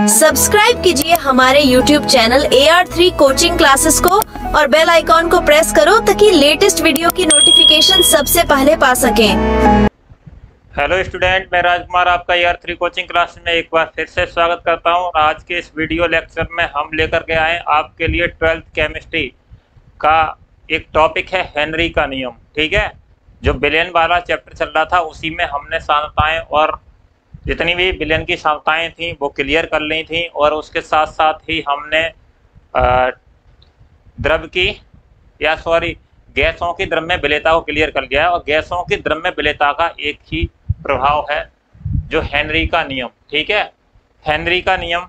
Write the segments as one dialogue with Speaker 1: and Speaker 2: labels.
Speaker 1: Subscribe कीजिए हमारे YouTube channel AR3 coaching classes को और बेल आइकॉन को प्रेस करो ताकि लेटेस्ट वीडियो की नोटिफिकेशन सबसे पहले पा सकें।
Speaker 2: हेलो स्टूडेंट, मैं राजकुमार आपका AR3 कोचिंग क्लास में एक बार फिर से स्वागत करता हूं। आज के इस वीडियो लेक्चर में हम लेकर के आए आपके लिए 12th केमिस्ट्री का एक टॉपिक है हेनरी का नियम। ठीक है, जो बिलियन वाला चैप्टर चल रहा था उसी में हमने सांद्रताएं और जितनी भी बिलियन की सांद्रताएं थी वो क्लियर कर ली थी, और उसके साथ साथ ही हमने द्रव की गैसों की द्रव्य विलेयता को क्लियर कर लिया है। और गैसों की द्रव्य विलेयता का एक ही प्रभाव है, जो हेनरी का नियम। ठीक है, हेनरी का नियम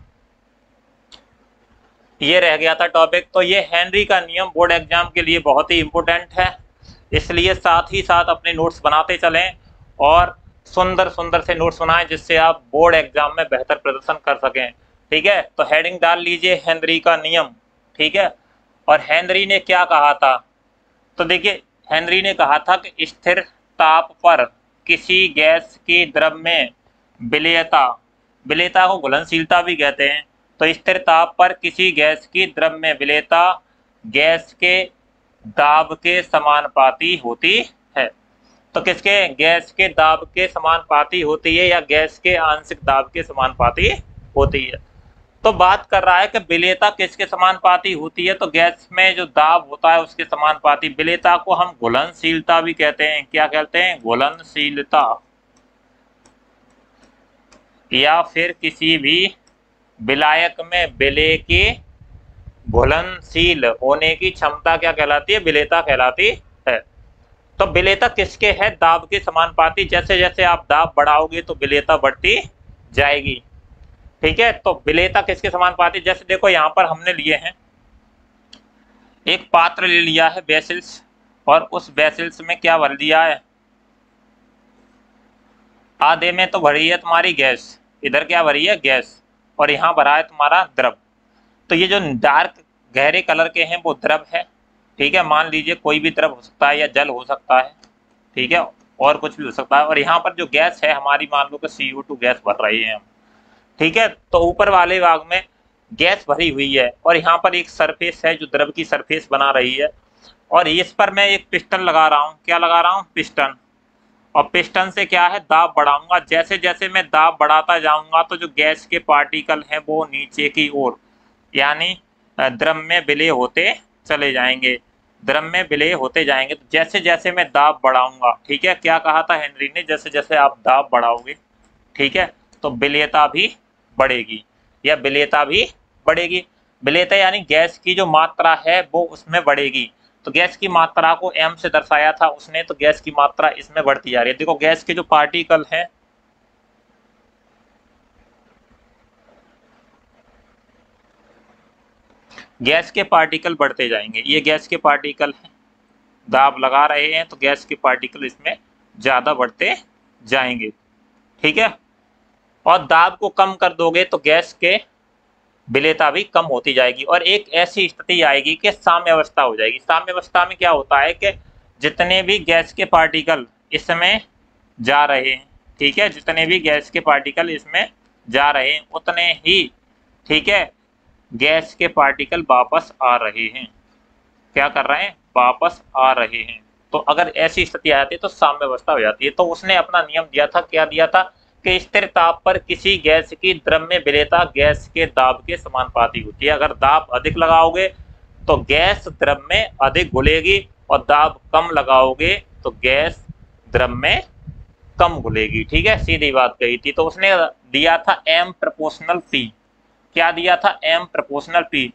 Speaker 2: ये रह गया था टॉपिक। तो ये हेनरी का नियम बोर्ड एग्जाम के लिए बहुत ही इम्पोर्टेंट है, इसलिए साथ ही साथ अपने नोट्स बनाते चलें और सुंदर सुंदर से नोट्स बनाएं, जिससे आप बोर्ड एग्जाम में बेहतर प्रदर्शन कर सकें। ठीक है, तो हेडिंग डाल लीजिए हेनरी का नियम। ठीक है, और हेनरी ने क्या कहा था? तो देखिए, हेनरी ने कहा था कि स्थिर ताप पर किसी गैस की द्रव्य विलेयता को घुलनशीलता भी कहते हैं। तो स्थिर ताप पर किसी गैस की द्रव्य विलेयता गैस के दाब के समानुपाती होती है। तो किसके? गैस के दाब के समानुपाती होती है, या गैस के आंशिक दाब के समानुपाती होती है। तो बात कर रहा है कि विलेयता किसके समानुपाती होती है? तो गैस में जो दाब होता है उसके समानुपाती। विलेयता को हम घुलनशीलता भी कहते हैं। क्या कहते हैं? घुलनशीलता। या फिर किसी भी विलायक में विलेय के घुलनशील होने की क्षमता क्या कहलाती है? विलेयता कहलाती है। तो विलेयता किसके है? दाब के समानुपाती। जैसे जैसे आप दाब बढ़ाओगे तो विलेयता बढ़ती जाएगी। ठीक है, तो विलेयता किसके समानुपाती? जैसे देखो, यहां पर हमने लिए हैं एक पात्र ले लिया है, वेसल्स, और उस वेसल्स में क्या भर दिया है? आधे में तो भरी है तुम्हारी गैस, इधर क्या भरी है? गैस, और यहाँ भरा है तुम्हारा द्रव। तो ये जो डार्क गहरे कलर के हैं वो द्रव है। ठीक है, मान लीजिए कोई भी द्रव हो सकता है या जल हो सकता है। ठीक है, और कुछ भी हो सकता है। और यहाँ पर जो गैस है हमारी, मान लो कि CO2 गैस भर रही है हम। ठीक है, तो ऊपर वाले भाग में गैस भरी हुई है और यहाँ पर एक सरफेस है जो द्रव की सरफेस बना रही है, और इस पर मैं एक पिस्टन लगा रहा हूँ। क्या लगा रहा हूँ? पिस्टन। और पिस्टन से क्या है? दाब बढ़ाऊंगा। जैसे जैसे मैं दाब बढ़ाता जाऊंगा तो जो गैस के पार्टिकल हैं वो नीचे की ओर, यानी द्रव में विलय होते चले जाएंगे। द्रव में विलय होते जाएंगे। तो जैसे जैसे मैं दाब बढ़ाऊंगा, ठीक है, क्या कहा था हेनरी ने? जैसे जैसे आप दाब बढ़ाओगे, ठीक है, तो विलेयता भी बढ़ेगी, या विलेयता भी बढ़ेगी। विलेयता यानी गैस की जो मात्रा है वो उसमें बढ़ेगी। तो गैस की मात्रा को m से दर्शाया था उसने, तो गैस की मात्रा इसमें बढ़ती जा रही है। देखो, गैस के जो पार्टिकल हैं, गैस के पार्टिकल बढ़ते जाएंगे। ये गैस के पार्टिकल हैं, दाब लगा रहे हैं तो गैस के पार्टिकल इसमें ज्यादा बढ़ते जाएंगे। ठीक है, और दाब को कम कर दोगे तो गैस के विलेयता भी कम होती जाएगी, और एक ऐसी स्थिति आएगी कि साम्य अवस्था हो जाएगी। साम्य अवस्था में क्या होता है कि जितने भी गैस के पार्टिकल इसमें जा रहे हैं, ठीक है, जितने भी गैस के पार्टिकल इसमें जा रहे हैं उतने ही, ठीक है, गैस के पार्टिकल वापस आ रहे हैं। क्या कर रहे हैं? वापस आ रहे हैं। तो अगर ऐसी स्थिति आ जाती है तो साम्य अवस्था हो जाती है। तो उसने अपना नियम दिया था। क्या दिया था? कि स्थिर ताप पर किसी गैस की द्रव्य विलेयता गैस के दाब के समानुपाती होती है। अगर दाब अधिक लगाओगे तो गैस द्रव में अधिक घुलेगी, और दाब कम लगाओगे तो गैस द्रव में कम घुलेगी। ठीक है, सीधी बात कही थी। तो उसने दिया था M प्रोपोर्शनल P। क्या दिया था? M proportional P।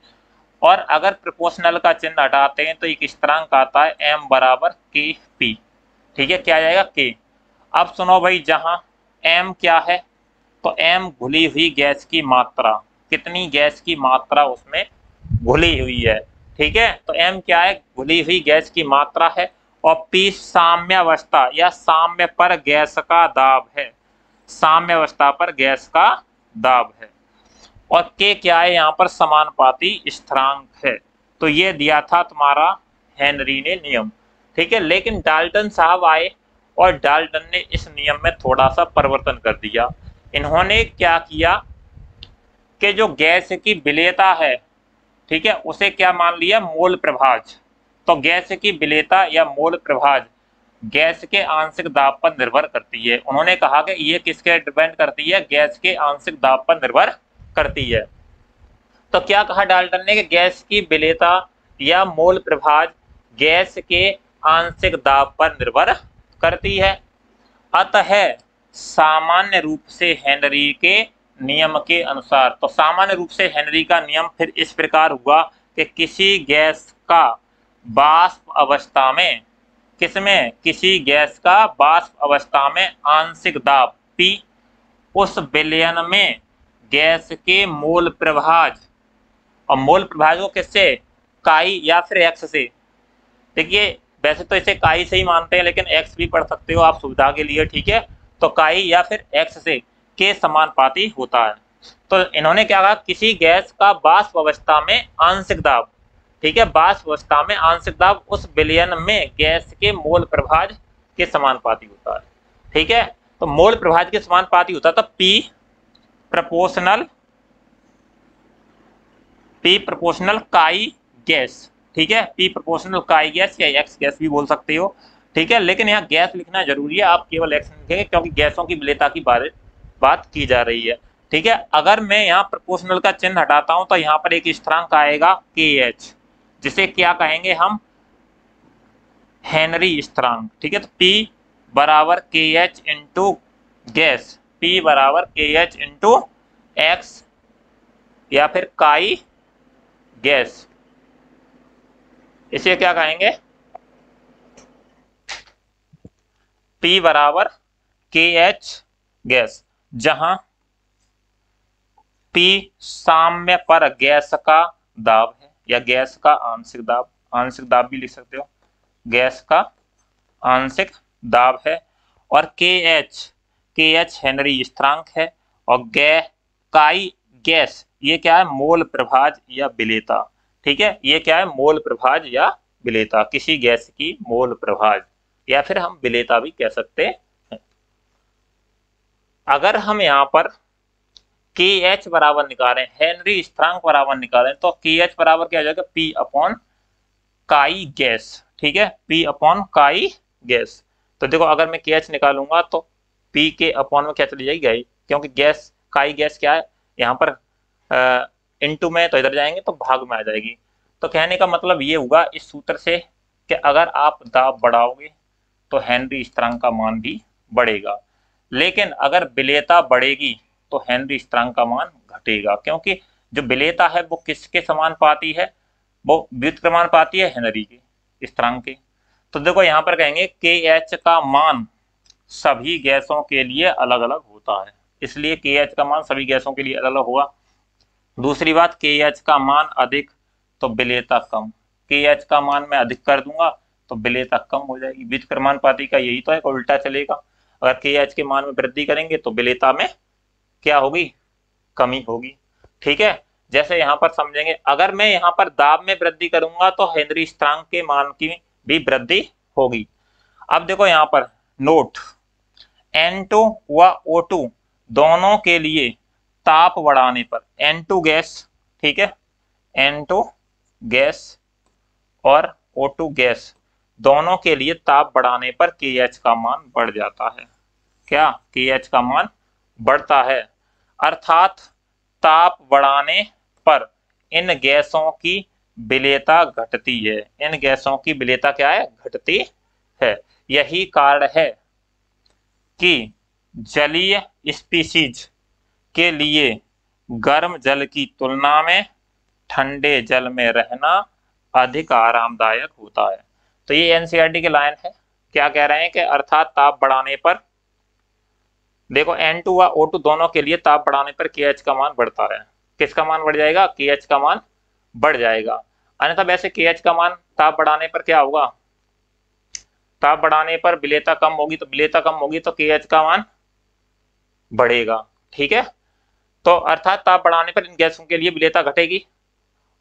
Speaker 2: और अगर प्रोपोर्शनल का चिन्ह हटाते हैं तो एक स्थिरांक आता है M बराबर Kp। ठीक है, क्या आ जाएगा? K। अब सुनो भाई, जहां M क्या है? तो M घुली हुई गैस की मात्रा। कितनी गैस की मात्रा उसमें घुली हुई है? ठीक है, तो M क्या है? घुली हुई गैस की मात्रा है। और P साम्यावस्था या साम्य पर गैस का दाब है। साम्यावस्था पर गैस का दाब है। और K क्या है? यहाँ पर समानुपाती स्थिरांक है। तो ये दिया था तुम्हारा हेनरी ने नियम। ठीक है, लेकिन डाल्टन साहब आए और डाल्टन ने इस नियम में थोड़ा सा परिवर्तन कर दिया। इन्होंने क्या किया कि जो गैस की विलेयता है, ठीक है, उसे क्या मान लिया, मोल प्रभाज। तो गैस की विलेयता या मोल प्रभाज गैस के आंशिक दाब पर निर्भर करती है। उन्होंने कहा कि ये किसके डिपेंड करती है, गैस के आंशिक दाब पर निर्भर करती है। तो क्या कहा डाल्टन ने कि गैस की विलेयता या मोल प्रभाज गैस के आंशिक दाब पर निर्भर करती है। अतः सामान्य रूप से हेनरी के नियम के अनुसार, तो सामान्य रूप से हेनरी का नियम फिर इस प्रकार हुआ कि किसी गैस का वाष्प अवस्था में, किसमें, किसी गैस का वाष्प अवस्था में आंशिक दाब P उस विलयन में गैस के मोल प्रभाज, और मोल प्रभाज को किससे, काई या फिर एक्स से। देखिए वैसे तो इसे काई से ही मानते हैं, लेकिन एक्स भी पढ़ सकते हो आप सुविधा के लिए, ठीक है। तो काई या फिर एक्स से के समानुपाती होता है। तो इन्होंने क्या कहा, किसी गैस का वाष्प अवस्था में आंशिक दाब, ठीक है, वाष्प अवस्था में आंशिक दाब उस विलयन में गैस के मोल प्रभाज के समानुपाती होता है, ठीक है। तो मोल प्रभाज के समानुपाती होता है, तो P प्रोपोर्शनल काई गैस, ठीक है, P प्रोपोर्शनल काई गैस या एक्स गैस भी बोल सकते हो, ठीक है। लेकिन यहाँ गैस लिखना जरूरी है, आप केवल एक्स लिखेंगे क्योंकि गैसों की विलेयता की बात की जा रही है, ठीक है। अगर मैं यहाँ प्रोपोर्शनल का चिन्ह हटाता हूं तो यहाँ पर एक स्थिरांक आएगा KH, जिसे क्या कहेंगे हम, हेनरी स्थिरांक, ठीक है। तो P बराबर KH इंटू गैस, P बराबर KH इंटू एक्स या फिर काई गैस, इसे क्या कहेंगे, P बराबर KH गैस, जहां P साम्य पर गैस का दाब है या गैस का आंशिक दाब, आंशिक दाब भी लिख सकते हो, गैस का आंशिक दाब है, और KH हेनरी स्थिरांक है, और काई गैस ये क्या है, मोल प्रभाज या विलेयता, ठीक है। ये क्या है, मोल प्रभाज या विलेयता, किसी गैस की मोल प्रभाज या फिर हम विलेयता भी कह सकते हैं। अगर हम यहाँ पर KH बराबर निकालें, हेनरी स्थिरांक बराबर निकालें, तो KH बराबर क्या हो जाएगा, P अपॉन काई गैस, ठीक है, P अपॉन काई गैस। तो देखो अगर मैं KH निकालूंगा तो P के अपॉन में क्या चली जाएगी, क्योंकि गैस काई गैस क्या है यहाँ पर इनटू में, तो इधर जाएंगे तो भाग में आ जाएगी। तो कहने का मतलब ये हुआ इस सूत्र से कि अगर आप दाब बढ़ाओगे तो हेनरी स्थिरांक का मान भी बढ़ेगा, लेकिन अगर विलेयता बढ़ेगी तो हेनरी स्थिरांक का मान घटेगा, क्योंकि जो विलेयता है वो किसके समानुपाती है, वो व्युत्क्रमानुपाती है हेनरी के स्थिरांक के। तो देखो यहाँ पर कहेंगे KH का मान सभी गैसों के लिए अलग अलग होता है, इसलिए KH का मान सभी गैसों के लिए अलग अलग होगा। दूसरी बात, KH का मान अधिक तो विलेयता कम, KH का मान मैं अधिक कर दूंगा तो विलेयता कम हो जाएगी। व्युत्क्रमानुपाती का यही तो है, उल्टा चलेगा, अगर KH के मान में वृद्धि करेंगे तो विलेयता में क्या होगी, कमी होगी, ठीक है। जैसे यहाँ पर समझेंगे, अगर मैं यहाँ पर दाब में वृद्धि करूंगा तो हेनरी स्थिरांक के मान की भी वृद्धि होगी। अब देखो यहाँ पर नोट, N2 व O2 दोनों के लिए ताप बढ़ाने पर, N2 गैस, ठीक है, N2 गैस और O2 गैस दोनों के लिए ताप बढ़ाने पर KH का मान बढ़ जाता है। क्या, KH का मान बढ़ता है, अर्थात ताप बढ़ाने पर इन गैसों की विलेयता घटती है, इन गैसों की विलेयता क्या है, घटती है। यही कारण है कि जलीय स्पीशीज के लिए गर्म जल की तुलना में ठंडे जल में रहना अधिक आरामदायक होता है। तो ये एनसीईआरटी के लाइन है, क्या कह रहे हैं कि अर्थात ताप बढ़ाने पर, देखो N2 व O2 दोनों के लिए ताप बढ़ाने पर KH का मान बढ़ता है, किसका मान बढ़ जाएगा, KH का मान बढ़ जाएगा। अन्यथा वैसे KH का मान ताप बढ़ाने पर क्या होगा, ताप बढ़ाने पर विलेयता कम होगी, तो विलेयता कम होगी तो KH का मान बढ़ेगा, ठीक है। तो अर्थात ताप बढ़ाने पर इन गैसों के लिए विलेयता घटेगी,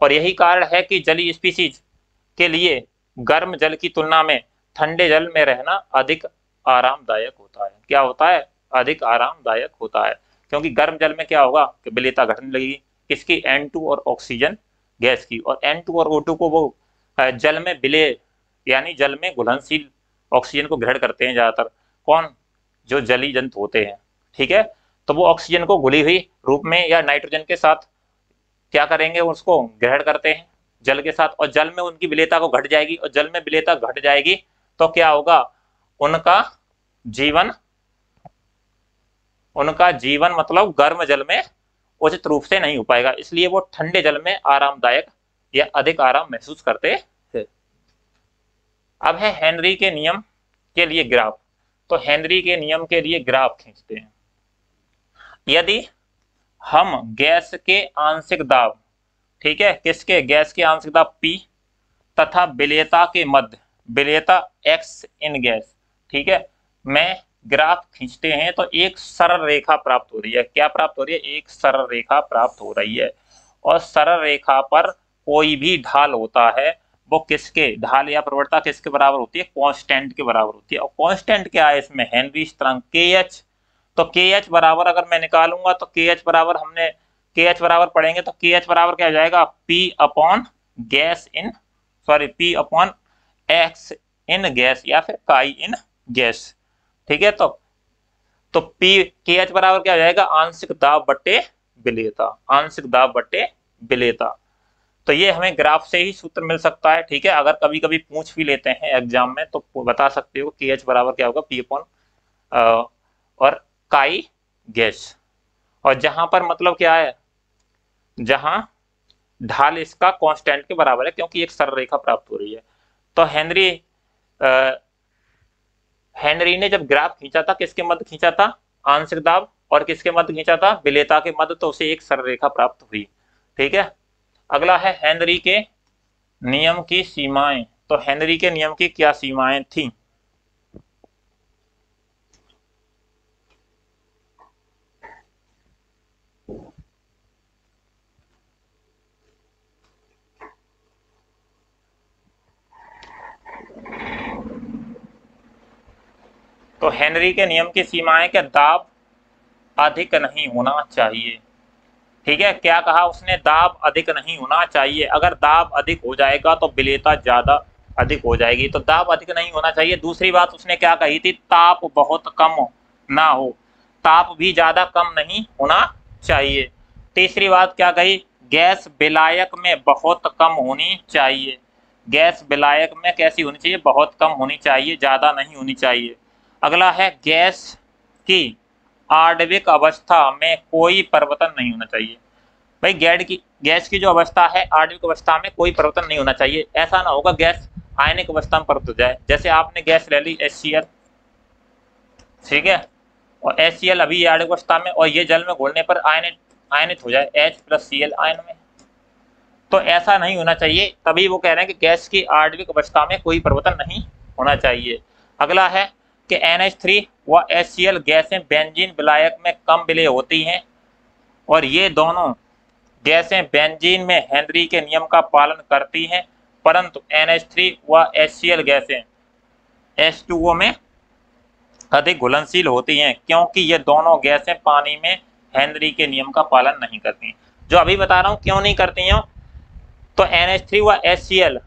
Speaker 2: और यही कारण है कि जलीय स्पीशीज के लिए गर्म जल की तुलना में ठंडे जल में रहना अधिक आरामदायक होता है। क्या होता है, अधिक आरामदायक होता है, क्योंकि गर्म जल में क्या होगा कि विलेयता घटने लगेगी, किसकी, N2 और ऑक्सीजन गैस की। और N2 और O2 को वो जल में विलय यानी जल में घुलनशील ऑक्सीजन को ग्रहण करते हैं ज़्यादातर, कौन, जो जलीय जंतु होते हैं, ठीक है। तो वो ऑक्सीजन को घुली हुई रूप में या नाइट्रोजन के साथ क्या करेंगे, उसको ग्रहण करते हैं जल के साथ, और जल में उनकी विलेयता को घट जाएगी, और जल में विलेयता घट जाएगी तो क्या होगा, उनका जीवन मतलब गर्म जल में उचित रूप से नहीं हो पाएगा, इसलिए वो ठंडे जल में आरामदायक या अधिक आराम महसूस करते हैं। अब है हेनरी के नियम के लिए ग्राफ। तो हेनरी के नियम के लिए ग्राफ खींचते हैं। यदि हम गैस के आंशिक दाब, ठीक है, किसके, गैस के आंशिक दाब P तथा विलेयता के मध्य, विलेयता X इन गैस, ठीक है, में ग्राफ खींचते हैं तो एक सरल रेखा प्राप्त हो रही है। क्या प्राप्त हो रही है, एक सरल रेखा प्राप्त हो रही है। और सरल रेखा पर कोई भी ढाल होता है वो किसके, ढाल या प्रवणता किसके बराबर होती है, कांस्टेंट के बराबर होती है। और कांस्टेंट क्या है इसमें, हेनरी स्थिरांक KH। तो KH बराबर अगर मैं निकालूंगा तो KH बराबर, हमने KH बराबर पढ़ेंगे तो KH बराबर क्या हो जाएगा, P अपॉन X इन गैस या फिर काई इन गैस, ठीक है। तो KH बराबर क्या हो जाएगा, आंशिक दाब बट्टे विलेयता, आंशिक दाब बट्टे विलेयता। तो ये हमें ग्राफ से ही सूत्र मिल सकता है, ठीक है। अगर कभी कभी पूछ भी लेते हैं एग्जाम में तो बता सकते हो KH बराबर क्या होगा, P अपॉन और काई गैस। और जहां पर मतलब क्या है, जहां ढाल इसका कांस्टेंट के बराबर है क्योंकि एक सरल रेखा प्राप्त हो रही है। तो हेनरी ने जब ग्राफ खींचा था किसके मध्य खींचा था, आंशिक दाब, और किसके मध्य खींचा था, विलेयता के मध्य, तो उसे एक सरल रेखा प्राप्त हुई, ठीक है। अगला है हेनरी के नियम की सीमाएं। तो हेनरी के नियम की क्या सीमाएं थी, तो हेनरी के नियम की सीमाएं क्या, दाब अधिक नहीं होना चाहिए, ठीक है। क्या कहा उसने, दाब अधिक नहीं होना चाहिए। अगर दाब अधिक हो जाएगा तो विलेयता ज्यादा अधिक हो जाएगी, तो दाब अधिक नहीं होना चाहिए। दूसरी बात उसने क्या कही थी, ताप बहुत कम ना हो, ताप भी ज्यादा कम नहीं होना चाहिए। तीसरी बात क्या कही, गैस विलायक में बहुत कम होनी चाहिए, गैस विलायक में कैसी होनी चाहिए, बहुत कम होनी चाहिए, ज्यादा नहीं होनी चाहिए। अगला है गैस की आणविक अवस्था में कोई परिवर्तन नहीं होना चाहिए। भाई गैस की जो अवस्था है आणविक अवस्था में कोई परिवर्तन नहीं होना चाहिए। ऐसा ना होगा गैस आयनिक अवस्था में परिवर्तित हो जाए। जैसे आपने गैस ले ली HCl, ठीक है, और HCl अभी आणविक अवस्था में, और ये जल में घोलने पर आयनित हो जाए H+Cl आयन में, तो ऐसा नहीं होना चाहिए। तभी वो कह रहे हैं कि गैस की आणविक अवस्था में कोई परिवर्तन नहीं होना चाहिए। अगला है कि NH3 व HCl गैसें बेंजीन विलायक में कम विलेय होती हैं, और ये दोनों गैसें बेंजीन में हेनरी के नियम का पालन करती हैं, परंतु NH3 व HCl गैसें H2O में अधिक घुलनशील होती हैं, क्योंकि ये दोनों गैसें पानी में हेनरी के नियम का पालन नहीं करती। जो अभी बता रहा हूँ क्यों नहीं करती हैं, तो NH3 व HCl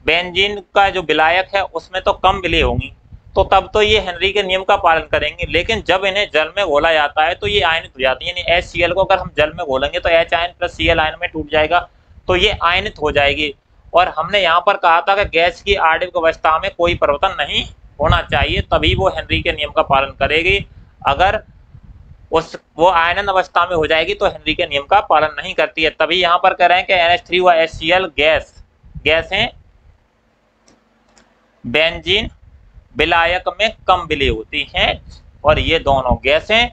Speaker 2: बेंजीन का जो विलायक है उसमें तो कम विलेय होंगी, तो तब तो ये हेनरी के नियम का पालन करेंगे। लेकिन जब इन्हें जल में घोला जाता है तो ये आयनित हो जाती है, यानी HCl को अगर हम जल में घोलेंगे तो H ion plus Cl ion में टूट जाएगा, तो ये आयनित हो जाएगी। और हमने यहाँ पर कहा था कि गैस की आणविक अवस्था में कोई परिवर्तन नहीं होना चाहिए, तभी वो हेनरी के नियम का पालन करेगी। अगर वो आयनन अवस्था में हो जाएगी तो हेनरी के नियम का पालन नहीं करती है। तभी यहाँ पर कह रहे हैं कि NH3 व HCl गैसें बेंजीन विलायक में कम विलेय होती हैं, और ये दोनों गैसें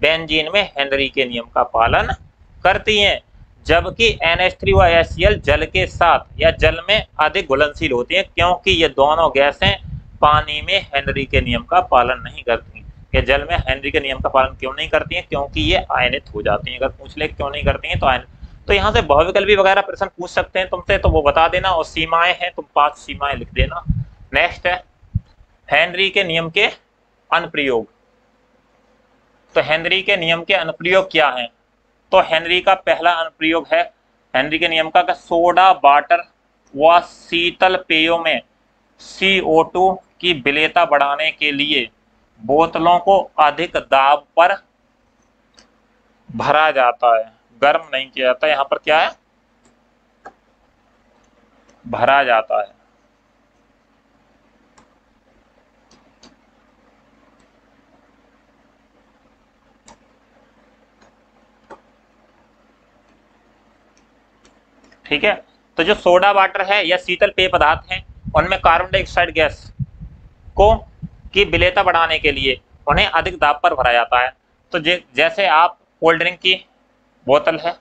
Speaker 2: बेंजीन में हेनरी के नियम का पालन करती हैं, जबकि NH3 व HCl जल के साथ या जल में अधिक घुलनशील होती हैं, क्योंकि ये दोनों गैसें पानी में हेनरी के नियम का पालन नहीं करती। कि जल में हेनरी के नियम का पालन क्यों नहीं करती हैं, क्योंकि ये आयनित हो जाती हैं। अगर पूछ ले क्यों नहीं करती हैं तो आयनित, तो यहाँ से बहुविकल्पी वगैरह प्रश्न पूछ सकते हैं तुमसे, तो वो बता देना। और सीमाएं हैं, तुम 5 सीमाएं लिख देना। नेक्स्ट है हेनरी के नियम के अनुप्रयोग। तो हेनरी के नियम के अनुप्रयोग क्या हैं, तो हेनरी का पहला अनुप्रयोग है हेनरी के नियम का सोडा वाटर व शीतल पेयों में CO2 की विलेयता बढ़ाने के लिए बोतलों को अधिक दाब पर भरा जाता है, गर्म नहीं किया जाता। यहाँ पर क्या है, भरा जाता है। ठीक है, तो जो सोडा वाटर है या शीतल पेय पदार्थ हैं उनमें कार्बन डाइऑक्साइड गैस को की विलेयता बढ़ाने के लिए उन्हें अधिक दाब पर भरा जाता है। तो जैसे आप कोल्ड ड्रिंक की बोतल है,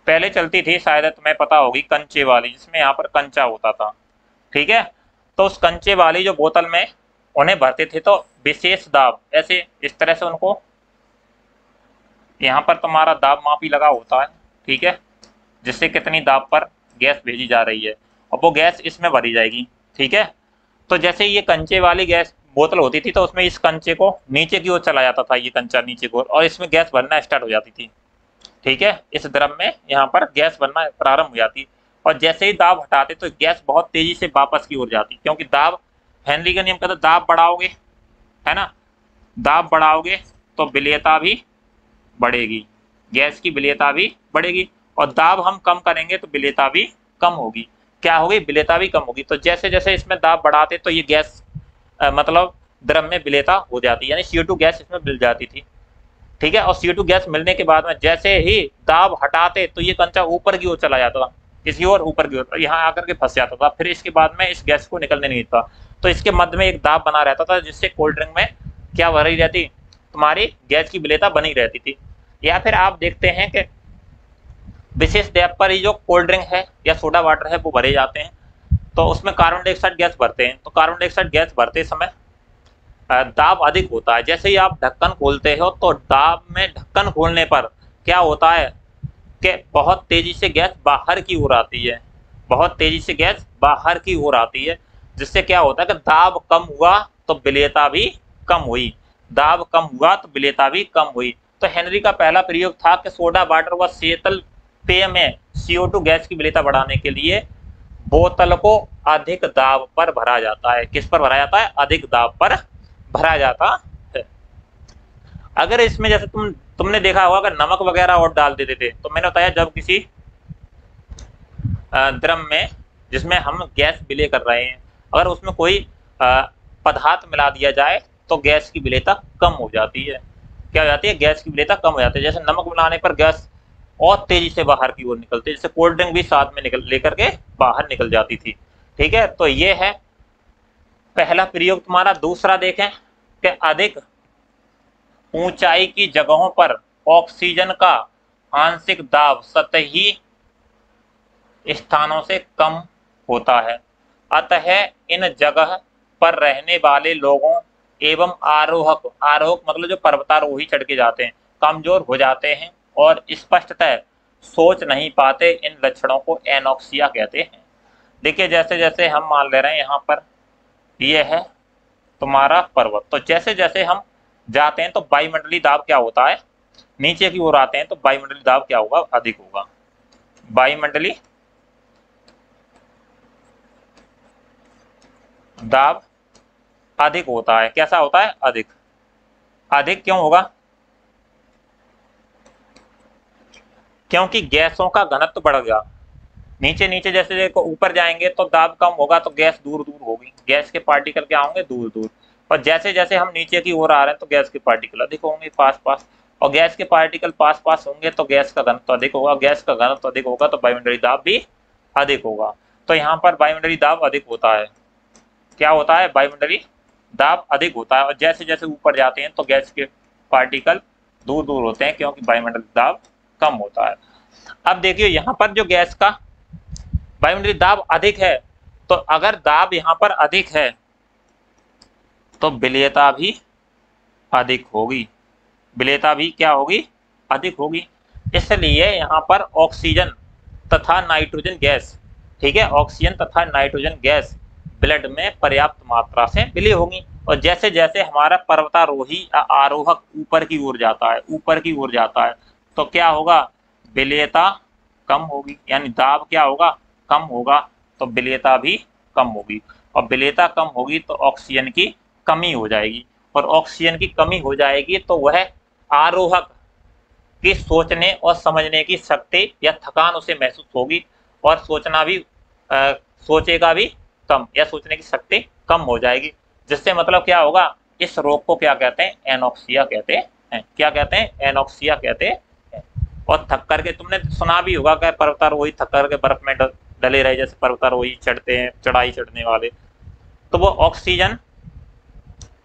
Speaker 2: पहले चलती थी, शायद तुम्हें पता होगी, कंचे वाली, जिसमें यहाँ पर कंचा होता था। ठीक है, तो उस कंचे वाली जो बोतल में उन्हें भरते थे तो विशेष दाब, ऐसे इस तरह से उनको, यहाँ पर तुम्हारा दाब मापी लगा होता है। ठीक है, जिससे कितनी दाब पर गैस भेजी जा रही है और वो गैस इसमें भरी जाएगी। ठीक है, तो जैसे ये कंचे वाली गैस बोतल होती थी तो उसमें इस कंचे को नीचे की ओर चला जाता था, ये कंचा नीचे की ओर, और इसमें गैस भरना स्टार्ट हो जाती थी। ठीक है, इस ड्रम में यहाँ पर गैस बनना प्रारंभ हो जाती, और जैसे ही दाब हटाते तो गैस बहुत तेजी से वापस की ओर जाती, क्योंकि दाब, हेनरी का नियम कहता है दाब बढ़ाओगे, है ना, दाब बढ़ाओगे तो विलेयता भी बढ़ेगी, गैस की विलेयता भी बढ़ेगी, और दाब हम कम करेंगे तो विलेयता भी कम होगी। क्या होगी, विलेयता भी कम होगी। तो जैसे जैसे इसमें दाब बढ़ाते तो ये गैस मतलब द्रव में विलेयता हो जाती, यानी CO2 गैस इसमें मिल जाती थी। ठीक है, और CO2 गैस मिलने के बाद में जैसे ही दाब हटाते तो ये कंचा ऊपर की ओर चला जाता था, किसी और ऊपर की ओर, यहाँ आकर के फंस जाता था, फिर इसके बाद में इस गैस को निकलने नहीं देता। तो इसके मध्य में एक दाब बना रहता था, जिससे कोल्ड ड्रिंक में क्या भरी रहती, तुम्हारी गैस की विलेयता बनी रहती थी। या फिर आप देखते हैं कि विशेष डेप पर ही जो कोल्ड ड्रिंक है या सोडा वाटर है वो भरे जाते हैं, तो उसमें कार्बन डाइऑक्साइड गैस भरते हैं। तो कार्बन डाइऑक्साइड गैस भरते समय दाब अधिक होता है। जैसे ही आप ढक्कन खोलते हो तो दाब में ढक्कन खोलने पर क्या होता है कि बहुत तेजी से गैस बाहर की ओर आती है, बहुत तेजी से गैस बाहर की ओर आती है, जिससे क्या होता है कि दाब कम हुआ तो विलेयता भी कम हुई, दाब कम हुआ तो विलेयता भी कम हुई। तो हेनरी का पहला प्रयोग था कि सोडा वाटर व शीतल पेय में CO2 गैस की विलेयता बढ़ाने के लिए बोतल को अधिक दाब पर भरा जाता है। किस पर भरा जाता है, अधिक दाब पर भरा जाता है। अगर इसमें जैसे तुमने देखा होगा अगर नमक वगैरह और डाल देते थे, तो मैंने बताया जब किसी द्रव में जिसमें हम गैस विलय कर रहे हैं, अगर उसमें कोई पदार्थ मिला दिया जाए तो गैस की विलेयता कम हो जाती है। क्या हो जाती है, गैस की विलेयता कम हो जाती है। जैसे नमक मिलाने पर गैस और तेजी से बाहर की ओर निकलती है, जैसे कोल्ड ड्रिंक भी साथ में लेकर के बाहर निकल जाती थी। ठीक है, तो ये है पहला प्रयोग तुम्हारा। दूसरा देखें कि अधिक ऊंचाई की जगहों पर ऑक्सीजन का आंशिक दाब सतही स्थानों से कम होता है, अतः इन जगह पर रहने वाले लोगों एवं आरोहक मतलब जो पर्वतारोही चढ़ के जाते हैं, कमजोर हो जाते हैं और स्पष्टतः सोच नहीं पाते। इन लक्षणों को एनोक्सिया कहते हैं। देखिए, जैसे जैसे हम मान ले रहे हैं यहाँ पर ये है तुम्हारा पर्वत, तो जैसे जैसे हम जाते हैं तो वायुमंडलीय दाब क्या होता है, नीचे की ओर आते हैं तो वायुमंडलीय दाब क्या होगा, अधिक होगा। वायुमंडलीय दाब अधिक होता है। कैसा होता है, अधिक। अधिक क्यों होगा, क्योंकि गैसों का घनत्व बढ़ गया। नीचे नीचे जैसे देखो ऊपर जाएंगे तो दाब कम होगा तो गैस दूर दूर होगी, गैस के पार्टिकल क्या होंगे, दूर दूर। और जैसे जैसे हम नीचे की ओर आ रहे हैं तो गैस के पार्टिकल अधिक होंगे, पास पास, और गैस के पार्टिकल पास पास होंगे तो गैस का घनत्व अधिक होगा, गैस का घनत्व अधिक होगा तो वायुमंडलीय दाब भी अधिक होगा। तो यहाँ पर वायुमंडलीय दाब अधिक होता है। क्या होता है, वायुमंडलीय दाब अधिक होता है। और जैसे जैसे ऊपर जाते हैं तो गैस के पार्टिकल दूर दूर होते हैं, क्योंकि वायुमंडलीय दाब कम होता है। अब देखिए यहाँ पर जो गैस का वायुमंडलीय दाब अधिक है, तो अगर दाब यहाँ पर अधिक है तो विलेयता भी अधिक होगी, विलेयता भी क्या होगी, अधिक होगी। इसलिए यहाँ पर ऑक्सीजन तथा नाइट्रोजन गैस ठीक है, ऑक्सीजन तथा नाइट्रोजन गैस ब्लड में पर्याप्त मात्रा से विलय होगी। और जैसे जैसे हमारा पर्वतारोही आरोहक ऊपर की ओर जाता है, ऊपर की ओर जाता है, तो क्या होगा, विलयता कम होगी, यानी दाब क्या होगा, कम होगा, तो विलयता भी कम होगी। और विलयता कम होगी तो ऑक्सीजन की कमी हो जाएगी, और ऑक्सीजन की कमी हो जाएगी तो वह आरोहक की सोचने और समझने की शक्ति या थकान उसे महसूस होगी, और सोचना भी सोचेगा भी कम, या सोचने की शक्ति कम हो जाएगी। जिससे मतलब क्या होगा, इस रोग को क्या कहते हैं, एनोक्सिया कहते हैं। क्या कहते हैं, एनोक्सिया कहते हैं। और थक करके, तुमने सुना भी होगा कि पर्वतारोही थक करके बर्फ में डले रहे, जैसे पर्वतारोही चढ़ते हैं, चढ़ाई चढ़ने वाले, तो वो ऑक्सीजन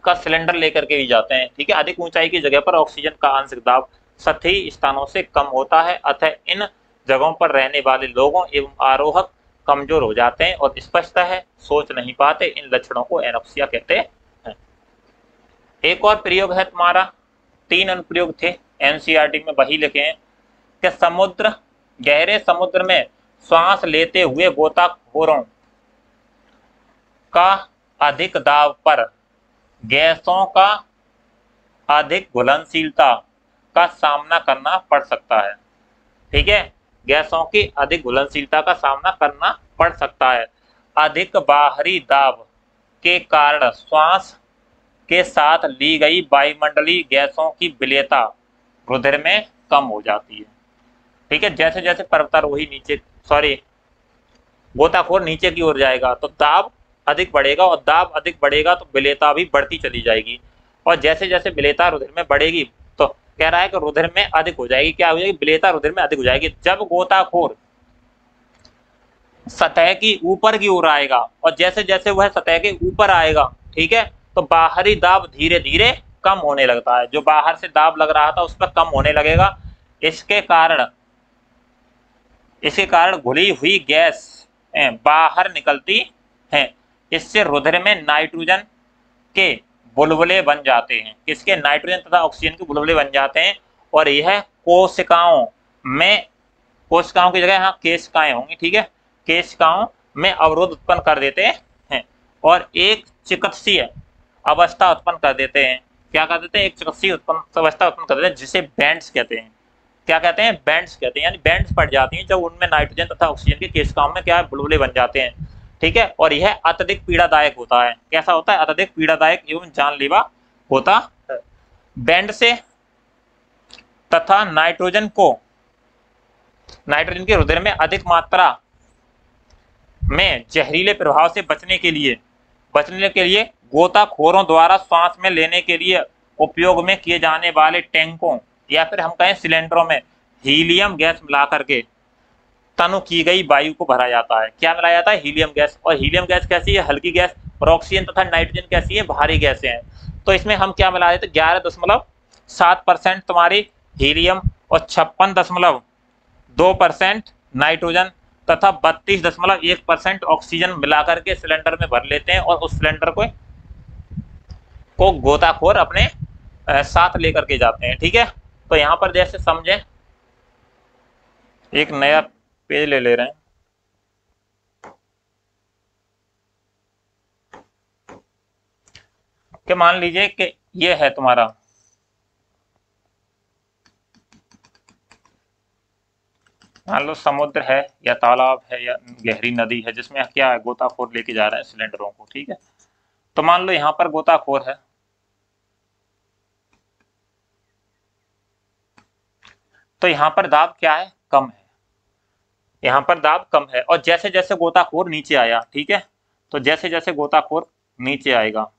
Speaker 2: का सिलेंडर लेकर के भी जाते हैं। ठीक है, अधिक ऊंचाई की जगह पर ऑक्सीजन का आंशिक दाब सतही स्थानों से कम होता है, अतः इन जगहों पर रहने वाले लोगों एवं आरोहक कमजोर हो जाते हैं और स्पष्ट है सोच नहीं पाते। इन लक्षणों को एनोक्सिया कहते हैं। एक और प्रयोग है तुम्हारा, 3 अनुप्रयोग थे एनसीईआरटी में, वही लिखे हैं कि समुद्र, गहरे समुद्र में श्वास लेते हुए गोताखोरों का अधिक दाब पर गैसों का अधिक घुलनशीलता का सामना करना पड़ सकता है। ठीक है, गैसों की अधिक घुलनशीलता का सामना करना पड़ सकता है। अधिक बाहरी दाब के कारण श्वास के साथ ली गई वायुमंडलीय गैसों की विलयता रुधिर में कम हो जाती है। ठीक है, जैसे जैसे पर्वतारोही गोताखोर नीचे की ओर जाएगा तो दाब अधिक बढ़ेगा, और दाब अधिक बढ़ेगा तो विलयता भी बढ़ती चली जाएगी। और जैसे जैसे विलयता रुधिर में बढ़ेगी तो कह रहा है कि रुधिर में अधिक हो जाएगी, क्या हो जाएगी, विलयता रुधिर में अधिक हो जाएगी। जब गोताखोर सतह की ऊपर की ओर आएगा, और जैसे जैसे वह सतह के ऊपर आएगा, ठीक है, तो बाहरी दाब धीरे धीरे कम होने लगता है। जो बाहर से दाब लग रहा था उस पर कम होने लगेगा। इसके कारण घुली हुई गैस बाहर निकलती हैं। इससे रुधिर में नाइट्रोजन के बुलबुले बन जाते हैं। किसके, नाइट्रोजन तथा ऑक्सीजन के बुलबुले बन जाते हैं, और यह कोशिकाओं की जगह यहाँ केशिकाएं होंगी, ठीक है, केशिकाओं में अवरोध उत्पन्न कर देते हैं और एक चिकित्सीय अवस्था उत्पन्न कर देते हैं। क्या कर देते हैं, एक चिकित्सीय अवस्था उत्पन्न कर देते हैं, जिसे बैंड्स कहते हैं। क्या कहते हैं, बैंड्स कहते हैं, यानी बैंड्स पड़ जाती हैं जब उनमें नाइट्रोजन तथा ऑक्सीजन के केशिकाओं में क्या है, बुलबुले बन जाते हैं। ठीक है, और यह अत्यधिक पीड़ादायक होता है। कैसा होता है, अत्यधिक पीड़ादायक एवं जानलेवा होता है। बैंड से तथा नाइट्रोजन के रुधिर में अधिक मात्रा में जहरीले प्रभाव से बचने के लिए गोताखोरों द्वारा श्वास में लेने के लिए उपयोग में किए जाने वाले टैंकों या फिर हम कहें सिलेंडरों में हीलियम गैस मिला करके तनु की गई वायु को भरा जाता है। क्या मिलाया जाता है, हीलियम गैस। और हीलियम गैस कैसी है, हल्की गैस, और ऑक्सीजन तथा नाइट्रोजन कैसी है, भारी गैसें हैं। तो इसमें हम क्या मिला देते, 11.7% तुम्हारी हीलियम और 56.2% नाइट्रोजन तथा 32.1% ऑक्सीजन मिलाकर के सिलेंडर में भर लेते हैं, और उस सिलेंडर को गोताखोर अपने साथ लेकर के जाते हैं। ठीक है, तो यहाँ पर जैसे समझे, एक नया पेज ले रहे हैं। कि मान लीजिए कि ये है तुम्हारा मान लो समुद्र है या तालाब है या गहरी नदी है, जिसमें क्या है, गोताखोर लेके जा रहे हैं सिलेंडरों को। ठीक है, तो मान लो यहाँ पर गोताखोर है, तो यहाँ पर दाब क्या है, कम है, यहाँ पर दाब कम है। और जैसे जैसे गोताखोर नीचे आया, ठीक है, तो जैसे जैसे गोताखोर नीचे आएगा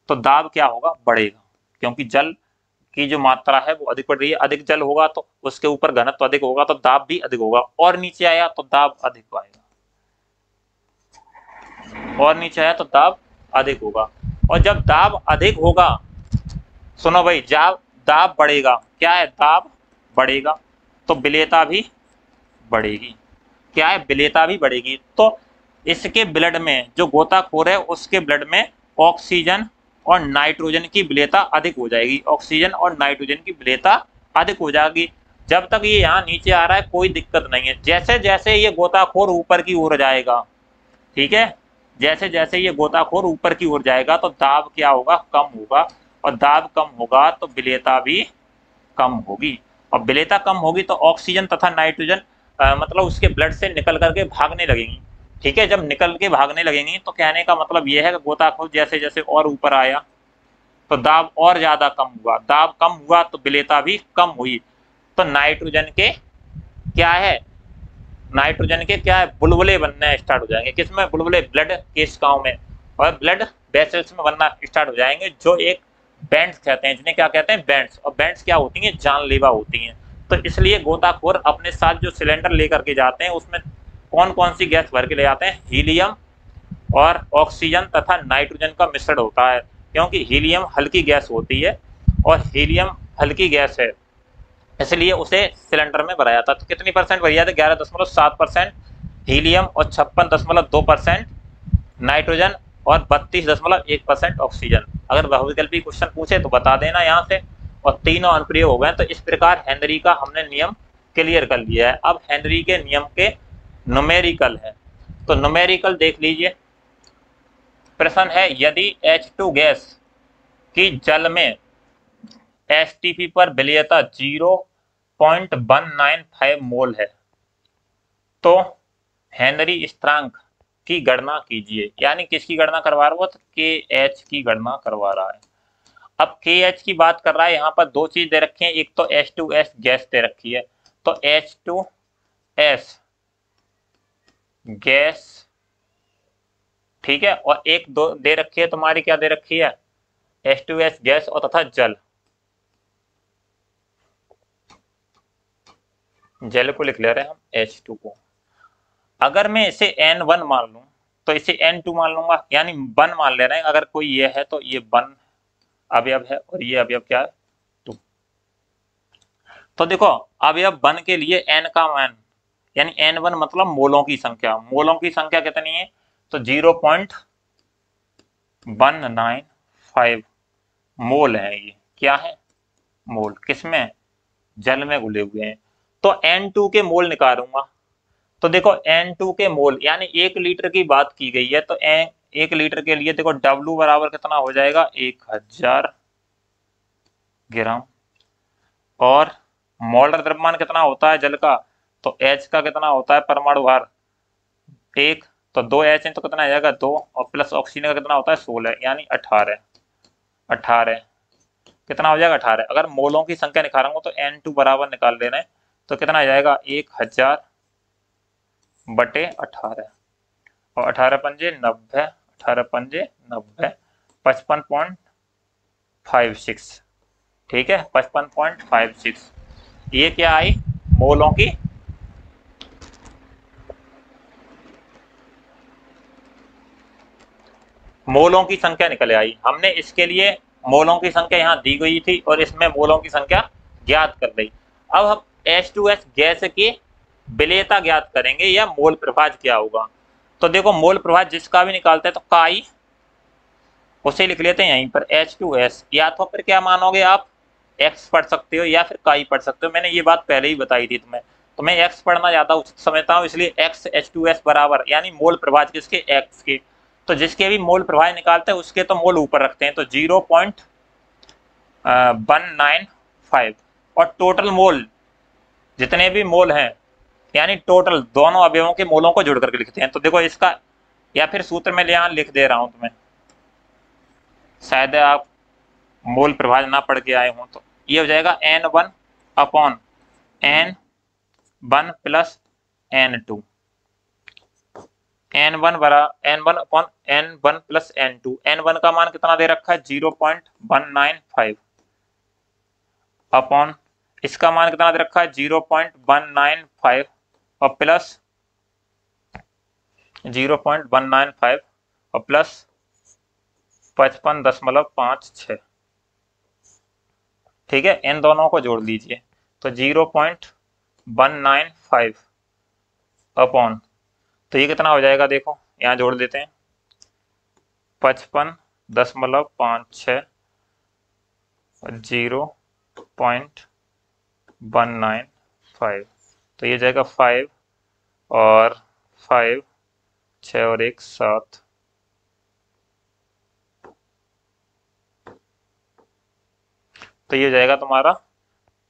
Speaker 2: तो दाब क्या होगा, बढ़ेगा, क्योंकि जल की जो मात्रा है वो अधिक बढ़ रही है। अधिक जल होगा तो उसके ऊपर घनत्व अधिक होगा, तो दाब भी अधिक होगा। और नीचे आया तो दाब अधिक आएगा, और नीचे आया तो दाब अधिक होगा। और जब दाब अधिक होगा, सुनो भाई, जब दाब बढ़ेगा, क्या है, दाब बढ़ेगा तो विलयता भी बढ़ेगी। क्या है, विलयता भी बढ़ेगी। तो इसके ब्लड में, जो गोताखोर है उसके ब्लड में ऑक्सीजन और नाइट्रोजन की विलयता अधिक हो जाएगी। ऑक्सीजन और नाइट्रोजन की विलयता अधिक हो जाएगी। जब तक ये यहाँ नीचे आ रहा है कोई दिक्कत नहीं है। जैसे जैसे ये गोताखोर ऊपर की ओर जाएगा, ठीक है, जैसे जैसे ये गोताखोर ऊपर की ओर जाएगा तो दाब क्या होगा, कम होगा, और दाब कम होगा तो विलेयता भी कम होगी, और विलेयता कम होगी तो ऑक्सीजन तथा नाइट्रोजन मतलब उसके ब्लड से निकल करके भागने लगेंगी। ठीक है, जब निकल के भागने लगेंगी तो कहने का मतलब यह है कि गोताखोर जैसे जैसे और ऊपर आया तो दाब और ज्यादा कम हुआ, दाब कम हुआ तो विलेयता भी कम हुई, तो नाइट्रोजन के क्या है, नाइट्रोजन के क्या है, बुलबुले बनने स्टार्ट हो जाएंगे। किसमें, बुलबुले, ब्लड केशिकाओं में, और ब्लड वेसल्स में बनना स्टार्ट हो जाएंगे, जो एक बैंड्स कहते हैं, जिन्हें क्या कहते हैं, बैंड्स। और बैंड्स क्या होती हैं, जानलेवा होती हैं। तो इसलिए गोताखोर अपने साथ जो सिलेंडर लेकर के जाते हैं उसमें कौन कौन सी गैस भर के ले जाते हैं, हीलियम और ऑक्सीजन तथा नाइट्रोजन का मिश्रण होता है, क्योंकि हीलियम हल्की गैस होती है और हीलियम हल्की गैस है, इसलिए उसे सिलेंडर में भरा जाता है। तो कितनी परसेंट भरी जाती है, 11.7% हीलियम और 56.2% नाइट्रोजन और 32.1% ऑक्सीजन। अगर बहुविकल्पी क्वेश्चन पूछे तो बता देना यहाँ से। और तीनों अनुप्रयोग हो गए। तो इस प्रकार हेनरी का हमने नियम क्लियर कर लिया है। अब हेनरी के नियम के न्यूमेरिकल है, तो न्यूमेरिकल देख लीजिए। प्रश्न है, यदि H2 गैस की जल में एसटीपी पर विलेयता 0.195 मोल है तो हेनरी स्थिरांक की गणना कीजिए। यानी किसकी गणना करवा रहा है, तो KH की गणना करवा रहा है। अब KH की बात कर रहा है, यहाँ पर दो चीज दे रखी है, एक तो H2S गैस दे रखी है, तो H2S गैस, ठीक है, और एक दो दे रखी है तुम्हारी, क्या दे रखी है, H2S गैस और तथा जल, जल को लिख ले रहे हैं हम H2 को। अगर मैं इसे N1 मान लूं तो इसे N2 मान लूंगा, यानी 1 मान ले रहे हैं। अगर कोई ये है तो ये 1 अवयव है और ये अवयव क्या है, 2। तो देखो अवयव 1 के लिए N का मान, यानी N1 मतलब मोलों की संख्या, मोलों की संख्या कितनी है, तो 0.195 मोल है। ये क्या है, मोल, किसमें, जल में घुले हुए हैं। तो N2 के मोल निकालूंगा, तो देखो N2 के मोल, यानी 1 लीटर की बात की गई है, तो 1 लीटर के लिए देखो W बराबर कितना हो जाएगा, 1000 ग्राम। और मोलर द्रव्यमान कितना होता है जल का, तो H का कितना होता है, परमाणु भार 1, तो 2H है तो कितना आ जाएगा 2, और प्लस ऑक्सीजन का कितना होता है 16, यानी 18 कितना हो जाएगा 18। अगर मोलों की संख्या निकालूंगा तो N2 बराबर निकाल लेना है, तो कितना आ जाएगा 1000 बटे 18, और 18 पंजे 90, 18 पंजे 90, 55.56, ठीक है, 55.56। ये क्या आई, मोलों की संख्या निकल आई। हमने इसके लिए मोलों की संख्या यहाँ दी गई थी और इसमें मोलों की संख्या ज्ञात कर दी। अब हम H2S गैस की विलेयता ज्ञात करेंगे, या मोल प्रभाज क्या होगा। तो देखो मोल प्रभाज जिसका भी निकालते हैं तो काई उसे लिख लेते हैं यहीं पर H2S, या तो फिर क्या मानोगे आप, X पढ़ सकते हो या फिर काई पढ़ सकते हो। मैंने ये बात पहले ही बताई थी तुम्हें, तो मैं X पढ़ना ज्यादा उचित समझता हूँ, इसलिए X H2S बराबर, यानी मोल प्रभाज किसके, X के। तो जिसके भी मोल प्रभाज निकालते हैं उसके तो मोल ऊपर रखते हैं, तो 0.195, और टोटल मोल जितने भी मोल हैं, यानी टोटल दोनों अवयवों के मोलों को जोड़ करके लिखते हैं। तो देखो इसका, या फिर सूत्र में यहाँ लिख दे रहा हूं तुम्हें, शायद आप मोल प्रभाज ना पढ़ के आए हों, तो ये हो जाएगा N1 upon N1 plus N2, N1 upon N1 plus N2। N1 का मान कितना दे रखा है 0.195 अपॉन इसका मान कितना दे रखा है 0.195 और प्लस 0.195 और प्लस 55.56, ठीक है, इन दोनों को जोड़ लीजिए तो 0.195 अपॉन, तो ये कितना हो जाएगा, देखो यहाँ जोड़ देते हैं 55.56 0.195 5। तो ये जाएगा 5 और 5, 6 और 1 7। तो ये जाएगा तुम्हारा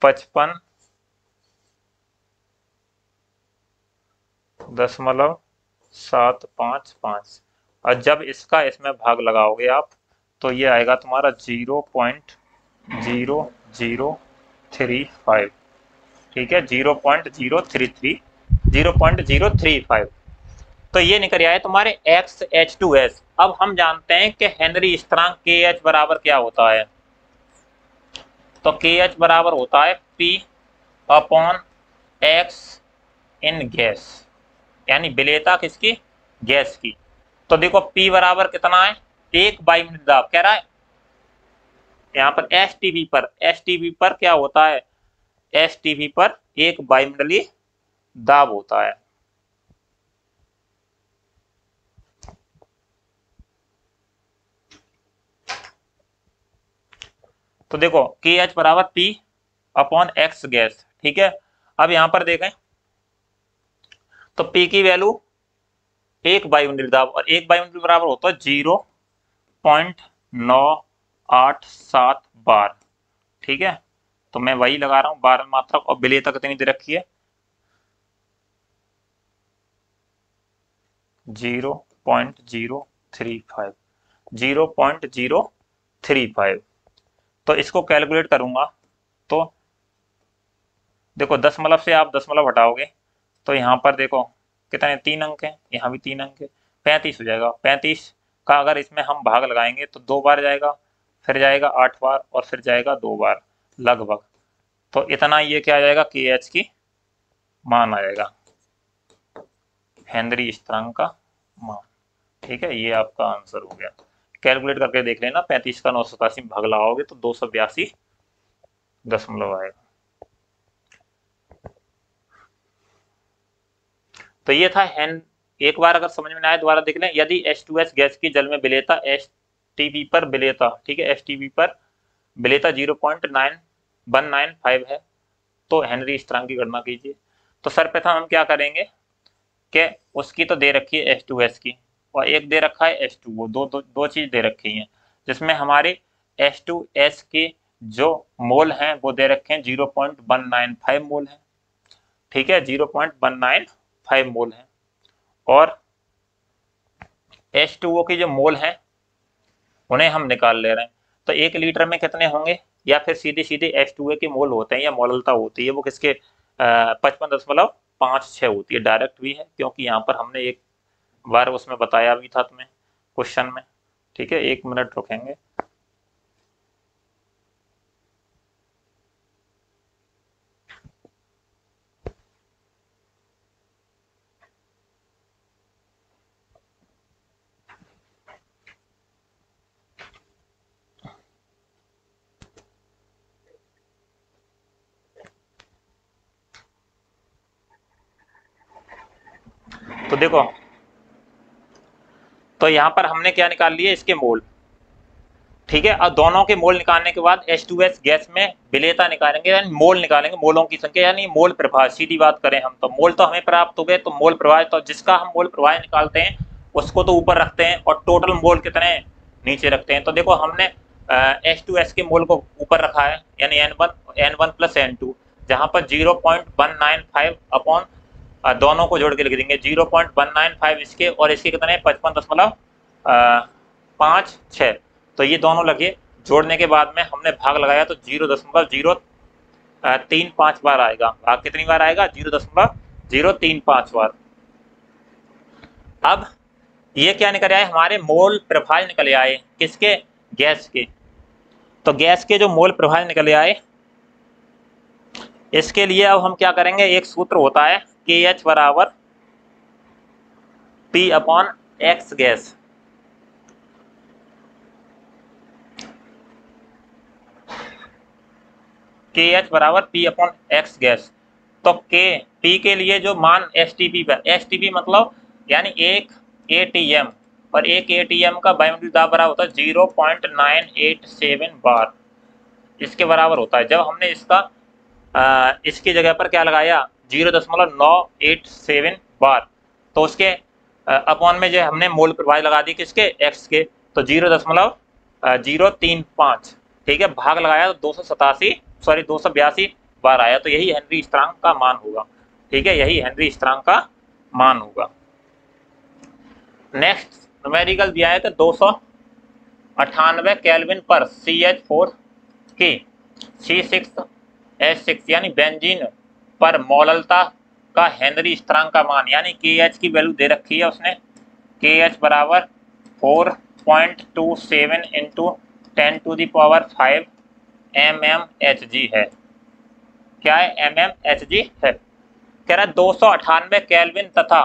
Speaker 2: 55.755। और जब इसका इसमें भाग लगाओगे आप तो ये आएगा तुम्हारा 0.0035। ठीक है, 0.035। तो ये निकल आए तुम्हारे XH2S। अब हम जानते हैं कि हेनरी स्थिरांक KH बराबर क्या होता है। तो KH बराबर होता है P/X इन गैस, यानी विलेयता किसकी, गैस की। तो देखो P बराबर कितना है, 1 वायुमंडलीय दाब कह रहा है यहाँ पर। STV पर क्या होता है, STV पर 1 वायुमंडलीय दाब होता है। तो देखो KH बराबर P/X गैस। ठीक है, अब यहां पर देखें तो P की वैल्यू 1 वायुमंडलीय दाब, और 1 वायुमंडलीय बराबर होता है 0.987 बार। ठीक है, तो मैं वही लगा रहा हूं बार मात्रा। और विलेयता कितनी दे रखी है, 0.035। तो इसको कैलकुलेट करूंगा तो देखो दशमलव से आप दशमलव हटाओगे तो यहाँ पर देखो कितने 3 अंक हैं, यहाँ भी 3 अंक है, 35 हो जाएगा। 35 का अगर इसमें हम भाग लगाएंगे तो 2 बार जाएगा, फिर जाएगा 8 बार और फिर जाएगा 2 बार लगभग। तो इतना ये क्या आ जाएगा, KH की मान आएगा, हेनरी स्थिरांक का मान। ठीक है, ये आपका आंसर हो गया। कैलकुलेट करके देख लेना, 35 का 987 में भाग लगाओगे तो 282 आएगा। तो ये था एक बार अगर समझ में आए दोबारा देख लें। यदि H2S गैस की जल में विलेयता STV पर विलेयता, ठीक है, STV पर विलेयता 0.9195 है तो हेनरी स्थिरांक की गणना कीजिए। तो सर्वप्रथम हम क्या करेंगे कि उसकी तो दे रखी है H2S की, और एक दे रखा है H2O, दो चीज दे रखी हैं, जिसमें हमारे H2S के जो मोल हैं वो दे रखे हैं 0.195 मोल हैं। ठीक है, 0.195 मोल हैं। और H2O के जो मोल हैं उन्हें हम निकाल ले रहे हैं। तो 1 लीटर में कितने होंगे, या फिर सीधे सीधे H2O के मोल होते हैं या मोललता होती है वो किसके 55.56 होती है। डायरेक्ट भी है क्योंकि यहाँ पर हमने एक बार उसमें बताया भी था तुम्हें क्वेश्चन में। ठीक है, 1 मिनट रुकेंगे। तो देखो, तो यहाँ पर हमने क्या निकाल लिए, इसके मोल। ठीक है, और दोनों के मोल निकालने के बाद H2S गैस में विलेयता निकालेंगे, यानी मोल निकालेंगे, मोलों की संख्या, यानी मोल प्रवाह। सीधी बात करें हम तो मोल तो हमें प्राप्त हो गए, तो मोल प्रवाह, तो जिसका हम मोल प्रवाह निकालते हैं उसको तो ऊपर रखते हैं और टोटल मोल कितने नीचे रखते हैं। तो देखो हमने H2S के मोल को ऊपर रखा है, यानी N1 प्लस N2, जहां पर 0.195 अपॉन दोनों को जोड़ के लिख देंगे 0.195 इसके और इसके कितने 55.56। तो ये दोनों लगे, जोड़ने के बाद में हमने भाग लगाया तो 0.035 बार आएगा। भाग कितनी बार आएगा, 0.035 बार। अब ये क्या निकल आए, हमारे मोल प्रभाज निकले आए, किसके, गैस के। तो गैस के जो मोल प्रभाज निकले आए, इसके लिए अब हम क्या करेंगे, एक सूत्र होता है KH बराबर P/X गैस। KH बराबर P/X गैस। तो P के लिए जो मान STP पर, STP मतलब यानी 1 ATM, और 1 ATM का वायुमंडलीय दाब बराबर होता है 0.987 बार, इसके बराबर होता है। जब हमने इसका इसकी जगह पर क्या लगाया 0.987 बार, तो उसके अपॉन में जो हमने मोल प्रभाव लगा दी किसके एक्स के, तो 0.035, ठीक है, भाग लगाया तो 282 बार आया, तो यही हेनरी स्थिरांक का मान होगा, ठीक है, यही हेनरी स्थिरांक का मान होगा। नेक्स्ट न्यूमेरिकल दिया है कि 298 केल्विन पर CH4 की C6H6 यानी बेंजीन पर मोललता का हेनरी स्थिरांक का मान, यानी KH की वैल्यू दे रखी है उसने, KH बराबर 4.27 इंटू 10⁵ mmHg है। क्या है? mmHg है। कह रहा है 298 केल्विन तथा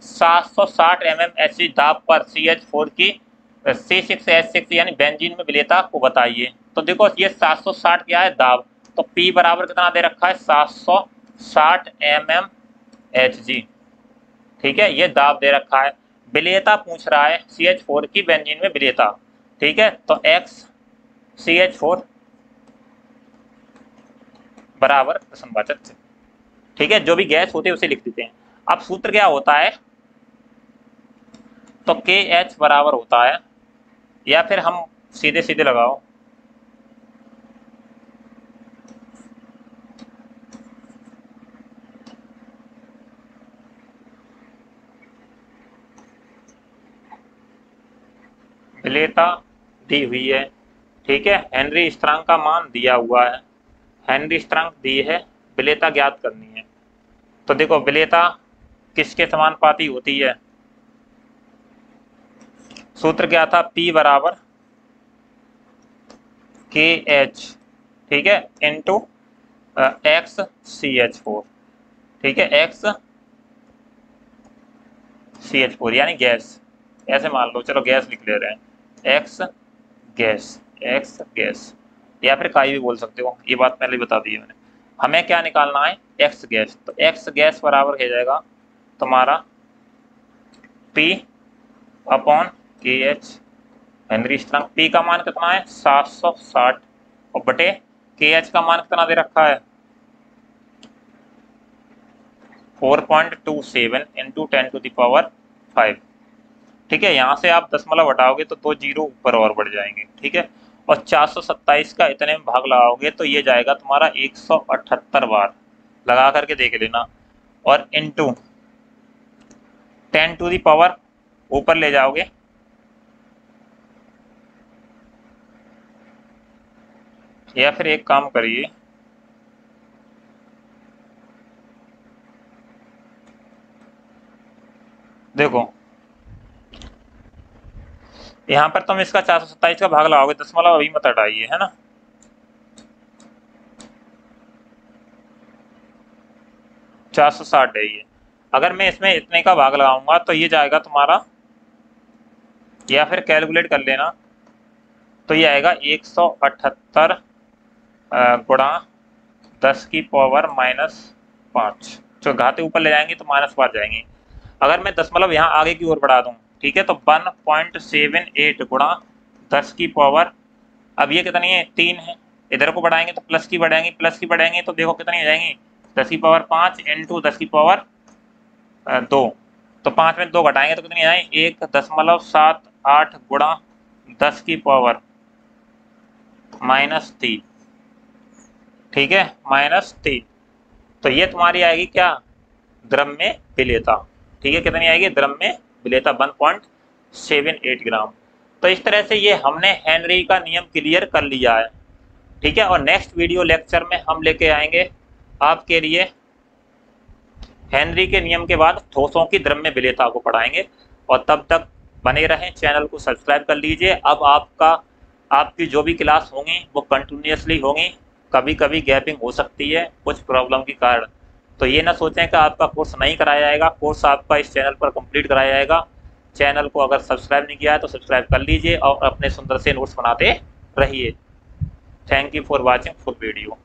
Speaker 2: 760 mmHg दाब पर CH4 की C6H6 यानी बेंजीन में विलेयता को बताइए। तो देखो ये 760 क्या है दाब, तो P बराबर कितना दे रखा है 760 mmHg, ठीक है, ये दाब दे रखा है। विलेयता पूछ रहा है CH4 की बेंजीन में विलेयता, ठीक है, तो X CH4 बराबर प्रश्नवाचक, ठीक है, जो भी गैस होते हैं उसे लिख देते हैं। अब सूत्र क्या होता है, तो KH बराबर होता है, या फिर हम सीधे सीधे लगाओ, विलेयता दी हुई है, ठीक है, हेनरी स्थिरांक का मान दिया हुआ है, हेनरी स्थिरांक दी है, विलेयता ज्ञात करनी है। तो देखो विलेयता किसके समानुपाती होती है, सूत्र क्या था, P बराबर KH, ठीक है, इंटू X CH4, ठीक है, X CH4 यानी गैस, ऐसे मान लो, चलो गैस लिख ले रहे हैं, X गैस, या फिर काई भी बोल सकते हो, ये बात पहले बता दी है मैंने। हमें क्या निकालना है, X गैस, तो X गैस बराबर हो जाएगा तुम्हारा P अपॉन KH, हेनरी स्थिरांक। P का मान कितना है 760 और बटे KH का मान कितना दे रखा है 4.27 इंटू 10⁵, ठीक है, यहाँ से आप दशमलव हटाओगे तो 2 जीरो ऊपर और बढ़ जाएंगे, ठीक है, और 427 का इतने में भाग लगाओगे तो ये जाएगा तुम्हारा 178 बार, लगा करके देख लेना, और इंटू 10⁵ ऊपर ले जाओगे, या फिर एक काम करिए, देखो यहाँ पर तुम इसका 427 का भाग लगाओगे, दशमलव अभी मत हटाइए, है ना, 460 है ये। अगर मैं इसमें इतने का भाग लगाऊंगा तो ये जाएगा तुम्हारा, या फिर कैलकुलेट कर लेना, तो ये आएगा 178 गुणा 10⁻⁻5, जो घाते ऊपर ले जाएंगे तो -5 जाएंगे। अगर मैं दशमलव यहाँ आगे की ओर बढ़ा दूँ, ठीक है, तो 1.78 गुणा 10⁻, अब ये कितनी है 3 है, इधर को बढ़ाएंगे तो प्लस की बढ़ाएंगे तो देखो कितनी हो जाएंगी 10⁻5 इंटू 10⁻2, तो 5 में 2 घटाएंगे तो कितनी आएगी 1.78 गुणा 10⁻−3, ठीक है, -3, तो ये तुम्हारी आएगी क्या द्रव्य विलेयता, ठीक है, कितनी आएगी द्रव्य विलेयता 1.78 ग्राम। तो इस तरह से ये हमने हेनरी का नियम क्लियर कर लिया है, ठीक है, और नेक्स्ट वीडियो लेक्चर में हम लेके आएंगे आपके लिए हेनरी के नियम के बाद ठोसों की द्रव्य विलेयता को पढ़ाएंगे, और तब तक बने रहें, चैनल को सब्सक्राइब कर लीजिए। अब आपकी जो भी क्लास होंगी वो कंटिन्यूसली होंगी, कभी कभी गैपिंग हो सकती है कुछ प्रॉब्लम के कारण, तो ये ना सोचें कि आपका कोर्स नहीं कराया जाएगा, कोर्स आपका इस चैनल पर कंप्लीट कराया जाएगा। चैनल को अगर सब्सक्राइब नहीं किया है तो सब्सक्राइब कर लीजिए और अपने सुंदर से नोट्स बनाते रहिए। Thank you for watching full video.